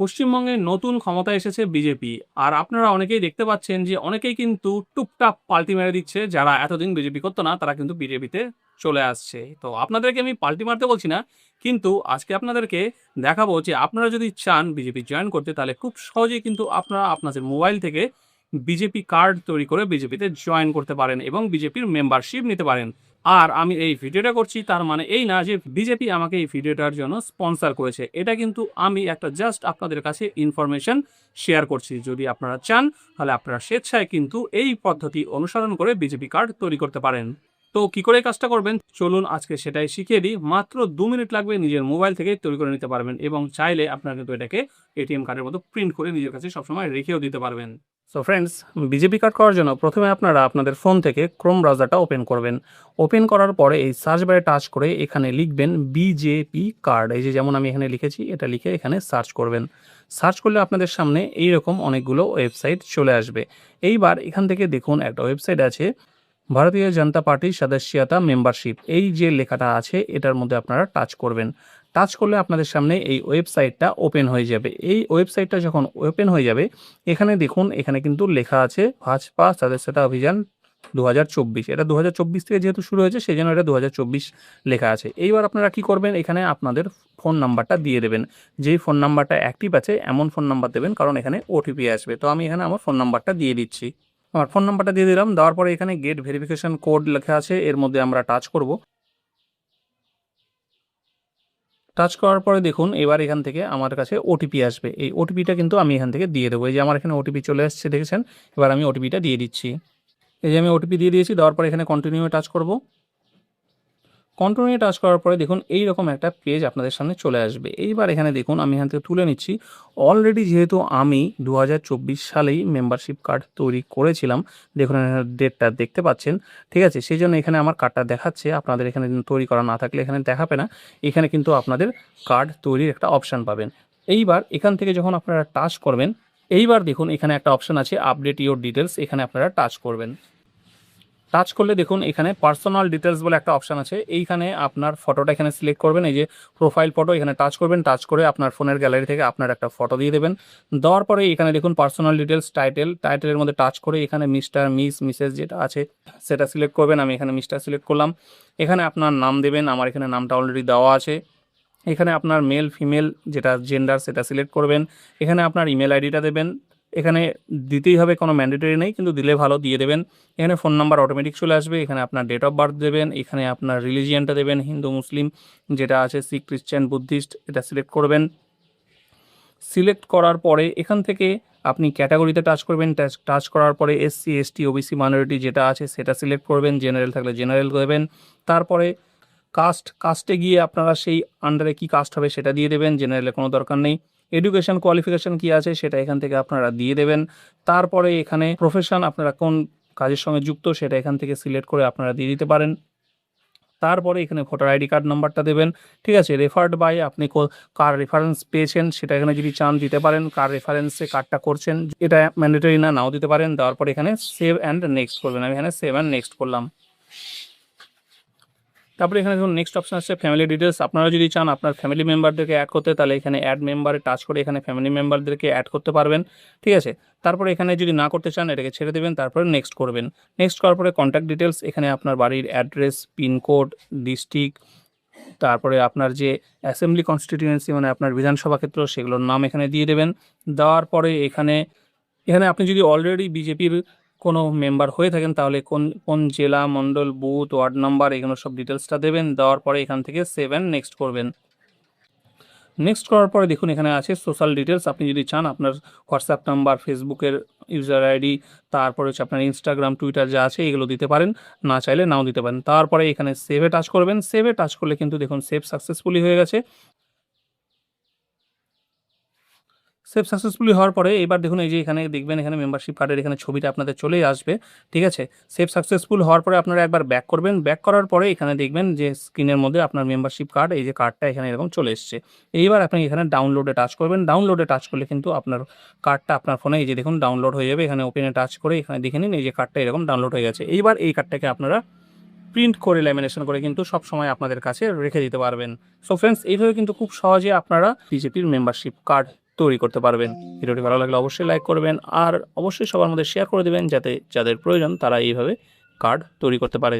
পশ্চিমবঙ্গে নতুন ক্ষমতায় এসেছে বিজেপি। আর আপনারা অনেকেই দেখতে পাচ্ছেন যে অনেকেই কিন্তু টুপটাপ পাল্টি মেরে দিচ্ছে। যারা এতদিন বিজেপি করতো না তারা কিন্তু বিজেপিতে চলে আসছে। তো আপনাদেরকে আমি পাল্টি মারতে বলছি না। কিন্তু আজকে আপনাদেরকে দেখাবো যে আপনারা যদি চান বিজেপি জয়েন করতে তাহলে খুব সহজেই কিন্তু আপনারা আপনাদের মোবাইল থেকে বিজেপি কার্ড তৈরি করে বিজেপিতে জয়েন করতে পারেন এবং বিজেপির মেম্বারশিপ নিতে পারেন। আর আমি এই ভিডিওটা করছি তার মানে এই না যে বিজেপি আমাকে এই ভিডিওটার জন্য স্পন্সর করেছে। এটা কিন্তু আমি একটা জাস্ট আপনাদের কাছে ইনফরমেশন শেয়ার করছি। যদি আপনারা চান তাহলে আপনারা স্বেচ্ছায় কিন্তু এই পদ্ধতি অনুসরণ করে বিজেপি কার্ড তৈরি করতে পারেন। তো কি করে কাজটা করবেন চলুন আজকে সেটাই শিখিয়ে দিই। মাত্র 2 মিনিট লাগবে, নিজের মোবাইল থেকে তৈরি করে নিতে পারবেন এবং চাইলে আপনারা কিন্তু এটাকে এটিএম কার্ডের মতো প্রিন্ট করে নিজের কাছে সবসময় রেখেও দিতে পারবেন। সো ফ্রেন্ডস, বিজেপি কার্ড করার জন্য প্রথমে আপনারা আপনাদের ফোন থেকে ক্রোম ব্রাউজারটা ওপেন করবেন। ওপেন করার পরে এই সার্চ বারে টাচ করে এখানে লিখবেন বিজেপি কার্ড। এই যে যেমন আমি এখানে লিখেছি, এটা লিখে এখানে সার্চ করবেন। সার্চ করলে আপনাদের সামনে এইরকম অনেকগুলো ওয়েবসাইট চলে আসবে। এইবার এখান থেকে দেখুন একটা ওয়েবসাইট আছে, ভারতীয় জনতা পার্টির সদস্যতা মেম্বারশিপ। এই যে লেখাটা আছে এটার মধ্যে আপনারা টাচ করবেন। টাচ করলে আপনাদের সামনে এই ওয়েবসাইটটা ওপেন হয়ে যাবে। এই ওয়েবসাইটটা যখন ওপেন হয়ে যাবে এখানে দেখুন, এখানে কিন্তু লেখা আছে ভাজপা সদস্যতা অভিযান 2024। এটা 2024 থেকে যেহেতু শুরু হয়েছে সেই জন্য এটা 2024 লেখা আছে। এইবার আপনারা কি করবেন, এখানে আপনাদের ফোন নাম্বারটা দিয়ে দেবেন। যেই ফোন নাম্বারটা অ্যাক্টিভ আছে এমন ফোন নাম্বার দেবেন, কারণ এখানে ওটিপি আসবে। তো আমি এখানে আমার ফোন নাম্বারটা দিয়ে দিচ্ছি। আমার ফোন নাম্বারটা দিয়ে দিলাম। দেওয়ার পরে এখানে গেট ভেরিফিকেশন কোড লেখা আছে, এর মধ্যে আমরা টাচ করব। টাচ করার পরে দেখুন এবার এখান থেকে আমার কাছে ওটিপি আসবে। এই ওটিপিটা কিন্তু আমি এখান থেকে দিয়ে দেবো। এই যে আমার এখানে ওটিপি চলে আসছে দেখেছেন। এবার আমি ওটিপিটা দিয়ে দিচ্ছি। এই যে আমি ওটিপি দিয়ে দিয়েছি। দেওয়ার পরে এখানে কন্টিনিউ টাচ করব। কন্টিনিউ টাচ করার পরে দেখুন এইরকম একটা পেজ আপনাদের সামনে চলে আসবে। এইবার এখানে দেখুন আমি এখান থেকে তুলে নিচ্ছি। অলরেডি যেহেতু আমি 2024 সালেই মেম্বারশিপ কার্ড তৈরি করেছিলাম, দেখুন এখানে ডেটটা দেখতে পাচ্ছেন, ঠিক আছে? সেই জন্য এখানে আমার কার্ডটা দেখাচ্ছে। আপনাদের এখানে তৈরি করা না থাকলে এখানে দেখাবে না। এখানে কিন্তু আপনাদের কার্ড তৈরির একটা অপশান পাবেন। এইবার এখান থেকে যখন আপনারা টাচ করবেন, এইবার দেখুন এখানে একটা অপশান আছে আপডেট ইওর ডিটেলস, এখানে আপনারা টাচ করবেন। টাচ করলে দেখুন এখানে পার্সোনাল ডিটেলস বলে একটা অপশান আছে। এইখানে আপনার ফটোটা এখানে সিলেক্ট করবেন। এই যে প্রোফাইল ফটো, এখানে টাচ করবেন। টাচ করে আপনার ফোনের গ্যালারি থেকে আপনার একটা ফটো দিয়ে দেবেন। দেওয়ার পরে এখানে দেখুন পার্সোনাল ডিটেলস টাইটেলের মধ্যে টাচ করে এখানে মিস্টার মিসেস যেটা আছে সেটা সিলেক্ট করবেন। আমি এখানে মিস্টার সিলেক্ট করলাম। এখানে আপনার নাম দেবেন। আমার এখানে নামটা অলরেডি দেওয়া আছে। এখানে আপনার মেল ফিমেল যেটা জেন্ডার সেটা সিলেক্ট করবেন। এখানে আপনার ইমেল আইডিটা দেবেন। এখানে দিতেই হবে, কোনো ম্যান্ডেটরি নেই, কিন্তু দিলে ভালো, দিয়ে দেবেন। এখানে ফোন নাম্বার অটোমেটিক চলে আসবে। এখানে আপনার ডেট অফ বার্থ দেবেন। এখানে আপনার রিলিজিয়ানটা দেবেন, হিন্দু মুসলিম যেটা আছে, শিখ খ্রিশ্চান বুদ্ধিস্ট, এটা সিলেক্ট করবেন। সিলেক্ট করার পরে এখান থেকে আপনি ক্যাটাগরিতে টাচ করবেন। টাচ করার পরে এসসি এসটি ওবিসি মাইনরিটি যেটা আছে সেটা সিলেক্ট করবেন। জেনারেল থাকলে জেনারেল দেবেন। তারপরে কাস্টে গিয়ে আপনারা সেই আন্ডারে কি কাস্ট হবে সেটা দিয়ে দেবেন। জেনারেলে কোনো দরকার নেই। এডুকেশন কোয়ালিফিকেশন কি আছে সেটা এখান থেকে আপনারা দিয়ে দেবেন। তারপরে এখানে প্রফেশন আপনারা কোন কাজের সঙ্গে যুক্ত সেটা এখান থেকে সিলেক্ট করে আপনারা দিয়ে দিতে পারেন। তারপরে এখানে ভোটার আইডি কার্ড নাম্বারটা দেবেন। ঠিক আছে? রেফার্ড বাই, আপনি কার রেফারেন্স পেয়েছেন সেটা এখানে যদি চান দিতে পারেন। কার রেফারেন্সে কার্ডটা করছেন এটা ম্যান্ডেটরি না, নাও দিতে পারেন। দেওয়ার পরে এখানে সেভ অ্যান্ড নেক্সট করবেন। আমি এখানে সেভ অ্যান্ড নেক্সট করলাম। তারপরে এখানে দেখুন নেক্সট অপশন আছে ফ্যামিলি ডিটেলস। আপনারা যদি চান আপনার ফ্যামিলি মেম্বারদেরকে অ্যাড করতে, তাহলে এখানে অ্যাড মেম্বারে টাচ করে এখানে ফ্যামিলি মেম্বারদেরকে অ্যাড করতে পারবেন। ঠিক আছে? তারপরে এখানে যদি না করতে চান এটাকে ছেড়ে দেবেন। তারপরে নেক্সট করবেন। নেক্সট করার পরে কন্ট্যাক্ট ডিটেলস, এখানে আপনার বাড়ির অ্যাড্রেস, পিনকোড, ডিস্ট্রিক্ট, তারপরে আপনার যে অ্যাসেম্বলি কনস্টিটিউয়েন্সি মানে আপনার বিধানসভা ক্ষেত্র সেগুলোর নাম এখানে দিয়ে দেবেন। দেওয়ার পরে এখানে এখানে আপনি যদি অলরেডি বিজেপির কোনো মেম্বার হয়ে থাকেন তাহলে কোন কোন জেলা, মণ্ডল, বুথ, ওয়ার্ড নাম্বার এগুলো সব ডিটেলসটা দেবেন। দেওয়ার পরে এখান থেকে সেভ অ্যান্ড নেক্সট করবেন। নেক্সট করার পরে দেখুন এখানে আছে সোশ্যাল ডিটেলস। আপনি যদি চান আপনার হোয়াটসঅ্যাপ নাম্বার, ফেসবুকের ইউজার আইডি, তারপরে হচ্ছে আপনার ইনস্টাগ্রাম, টুইটার যা আছে এগুলো দিতে পারেন। না চাইলে নাও দিতে পারেন। তারপরে এখানে সেভে টাচ করবেন। সেভে টাচ করলে কিন্তু দেখুন সেভ সাকসেসফুলি হয়ে গেছে। সেভ সাকসেসফুলি হওয়ার পরে এবার দেখুন এই যে এখানে দেখবেন এখানে মেম্বারশিপ কার্ডের এখানে ছবিটা আপনাদের চলেই আসবে। ঠিক আছে? সেভ সাকসেসফুল হওয়ার পরে আপনারা একবার ব্যাক করবেন। ব্যাক করার পরে এখানে দেখবেন যে স্ক্রিনের মধ্যে আপনার মেম্বারশিপ কার্ড, এই যে কার্ডটা এখানে এরকম চলে এসছে। এইবার আপনি এখানে ডাউনলোডে টাচ করবেন। ডাউনলোডে টাচ করলে কিন্তু আপনার কার্ডটা আপনার ফোনে এই যে দেখুন ডাউনলোড হয়ে যাবে। এখানে ওপেনে টাচ করে এখানে দেখে নিন এই যে কার্ডটা এরকম ডাউনলোড হয়ে গেছে। এইবার এই কার্ডটাকে আপনারা প্রিন্ট করে ল্যামিনেশন করে কিন্তু সবসময় আপনাদের কাছে রেখে দিতে পারবেন। সো ফ্রেন্ডস, এইভাবে কিন্তু খুব সহজে আপনারা বিজেপির মেম্বারশিপ কার্ড তৈরি করতে পারবেন। ভিডিওটি ভালো লাগলে অবশ্যই লাইক করবেন আর অবশ্যই সবার মধ্যে শেয়ার করে দেবেন যাতে যাদের প্রয়োজন তারা এইভাবে কার্ড তৈরি করতে পারে।